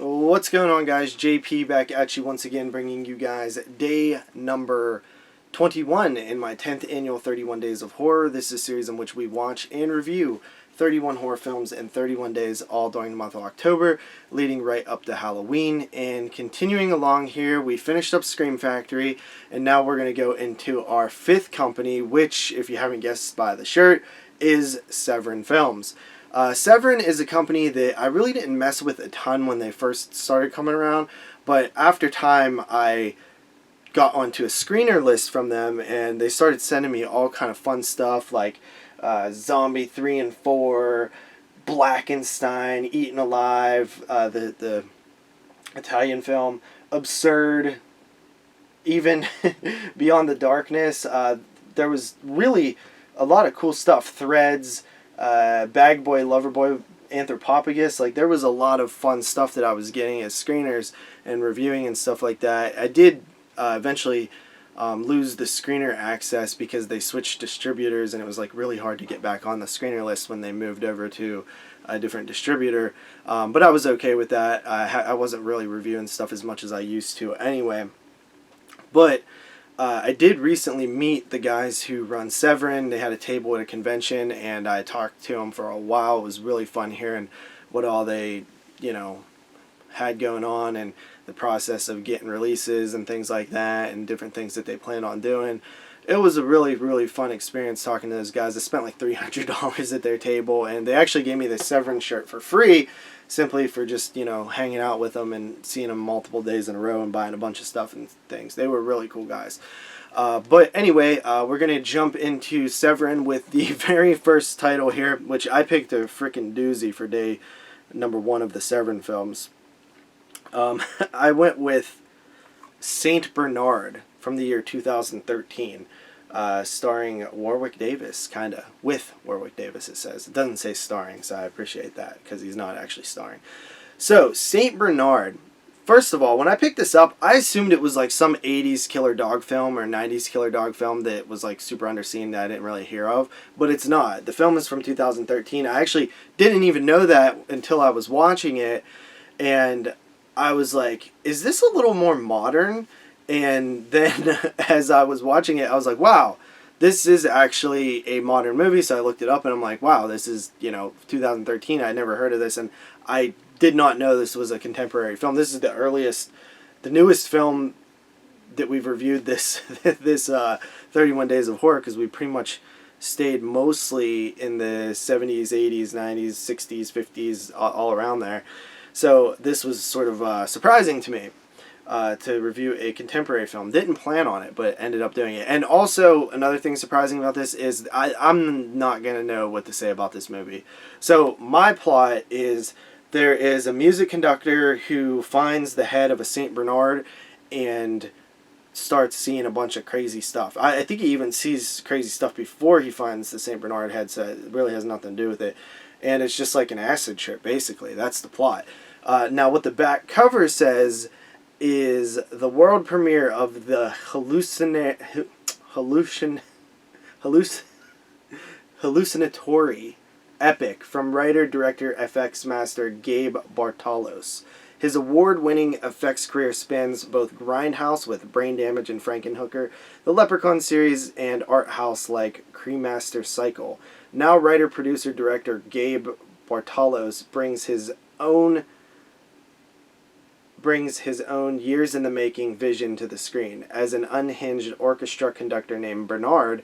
What's going on, guys? JP back at you once again, bringing you guys day number 21 in my 10th annual 31 Days of Horror. This is a series in which we watch and review 31 horror films in 31 days, all during the month of October, leading right up to Halloween. And continuing along here, we finished up Scream Factory, and now we're going to go into our fifth company, which, if you haven't guessed by the shirt, is Severin Films. Severin is a company that I really didn't mess with a ton when they first started coming around, but after time I got onto a screener list from them, and they started sending me all kind of fun stuff like Zombie 3 and 4, Blackenstein, Eaten Alive, the Italian film, Absurd, even Beyond the Darkness. There was really a lot of cool stuff. Threads, Bag Boy, Lover Boy, Anthropophagus. Like, there was a lot of fun stuff that I was getting as screeners and reviewing and stuff like that. I did eventually lose the screener access because they switched distributors, and it was like really hard to get back on the screener list when they moved over to a different distributor. But I was okay with that. I wasn't really reviewing stuff as much as I used to anyway. But I did recently meet the guys who run Severin. They had a table at a convention, and I talked to them for a while. It was really fun hearing what all they, had going on, and the process of getting releases and things like that, and different things that they plan on doing. It was a really, really fun experience talking to those guys. I spent like $300 at their table, and they actually gave me the Severin shirt for free, simply for just, hanging out with them and seeing them multiple days in a row and buying a bunch of stuff and things. They were really cool guys. But anyway, we're going to jump into Severin with the very first title here, which I picked a freaking doozy for day number 1 of the Severin films. I went with Saint Bernard from the year 2013, starring Warwick Davis, with Warwick Davis, it says. It doesn't say starring, so I appreciate that, because he's not actually starring. So, Saint Bernard. First of all, when I picked this up, I assumed it was like some 80s killer dog film or 90s killer dog film that was like super underseen that I didn't really hear of, but it's not. The film is from 2013. I actually didn't even know that until I was watching it, and I was like, is this a little more modern? And then as I was watching it, I was like, wow, this is actually a modern movie. So I looked it up, and I'm like, wow, this is, 2013. I never heard of this, and I did not know this was a contemporary film. This is the newest film that we've reviewed this 31 Days of Horror, because we pretty much stayed mostly in the 70s, 80s, 90s, 60s, 50s, all around there. So this was sort of surprising to me to review a contemporary film. Didn't plan on it, but ended up doing it. And also, another thing surprising about this is I'm not going to know what to say about this movie. So my plot is there is a music conductor who finds the head of a Saint Bernard and starts seeing a bunch of crazy stuff. I think he even sees crazy stuff before he finds the Saint Bernard head, so it really has nothing to do with it. And it's just like an acid trip, basically. That's the plot. Now, what the back cover says is the world premiere of the hallucinatory epic from writer-director FX master Gabe Bartalos. His award-winning effects career spans both Grindhouse with Brain Damage and Frankenhooker, the Leprechaun series, and art house like Cremaster Cycle. Now writer-producer-director Gabe Bartalos brings his own years-in-the-making vision to the screen. As an unhinged orchestra conductor named Bernard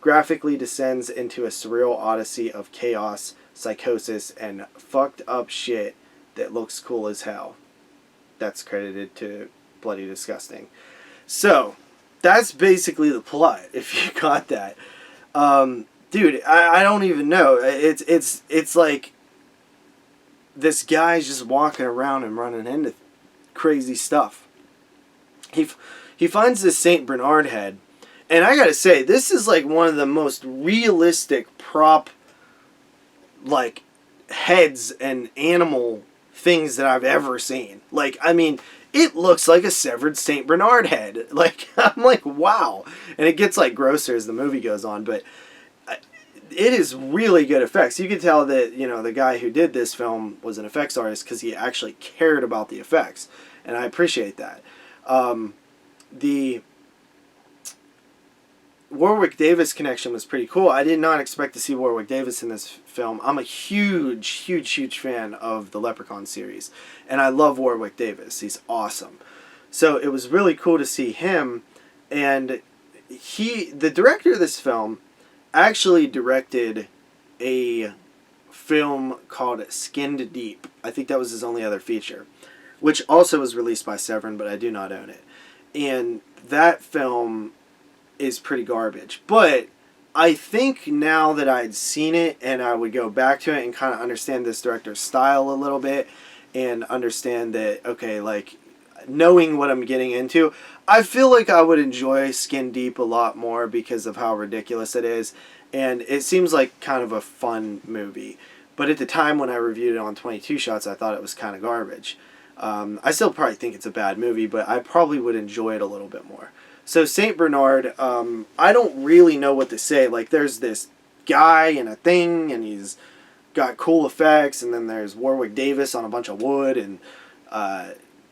graphically descends into a surreal odyssey of chaos, psychosis, and fucked up shit that looks cool as hell. That's credited to Bloody Disgusting. So, that's basically the plot, if you got that. Dude, I don't even know. It's like this guy's just walking around and running into crazy stuff. He finds this Saint Bernard head, and I gotta say, this is like one of the most realistic prop like heads and animal things that I've ever seen. Like, I mean, it looks like a severed Saint Bernard head. Like, I'm like, wow. And it gets like grosser as the movie goes on, but it is really good effects. You can tell that, you know, the guy who did this film was an effects artist because he actually cared about the effects, and I appreciate that. The Warwick Davis connection was pretty cool. I did not expect to see Warwick Davis in this film. I'm a huge fan of the Leprechaun series, and I love Warwick Davis. He's awesome. So it was really cool to see him, and the director of this film actually directed a film called Skinned Deep. I think that was his only other feature, which also was released by Severin, but I do not own it. And that film is pretty garbage. But I think now that I'd seen it and I would go back to it and kind of understand this director's style a little bit and understand that, okay, like, knowing what I'm getting into, I feel like I would enjoy Skin Deep a lot more because of how ridiculous it is, and it seems like kind of a fun movie. But at the time when I reviewed it on 22 Shots, I thought it was kind of garbage. I still probably think it's a bad movie, but I probably would enjoy it a little bit more. So Saint Bernard, I don't really know what to say. Like, there's this guy and a thing, and he's got cool effects, and then there's Warwick Davis on a bunch of wood, and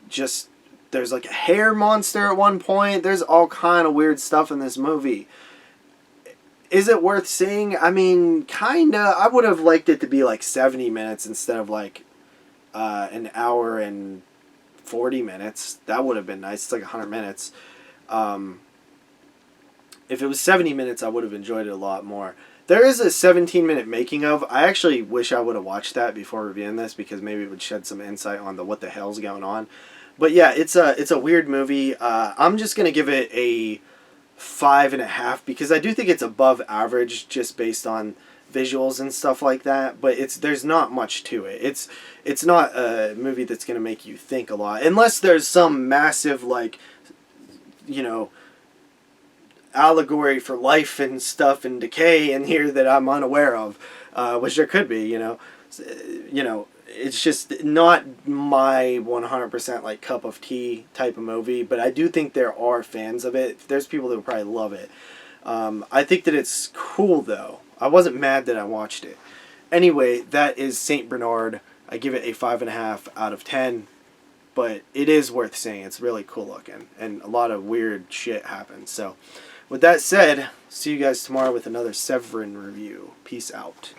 just there's like a hair monster at one point. There's all kind of weird stuff in this movie. Is it worth seeing? I mean, kinda. I would have liked it to be like 70 minutes instead of like an hour and 40 minutes. That would have been nice. It's like 100 minutes. If it was 70 minutes, I would have enjoyed it a lot more. There is a 17-minute making of. I actually wish I would have watched that before reviewing this because maybe it would shed some insight on what the hell's going on. But yeah, it's a weird movie. I'm just going to give it a 5.5 because I do think it's above average just based on visuals and stuff like that. But there's not much to it. It's not a movie that's going to make you think a lot. Unless there's some massive, like, you know, allegory for life and stuff and decay in here that I'm unaware of, which there could be, you know. It's just not my 100% like cup of tea type of movie, but I do think there are fans of it. There's people that would probably love it. I think that it's cool though. I wasn't mad that I watched it. Anyway, that is Saint Bernard. I give it a 5.5 out of 10. But it is worth seeing. It's really cool looking. And a lot of weird shit happens. So, with that said, see you guys tomorrow with another Severin review. Peace out.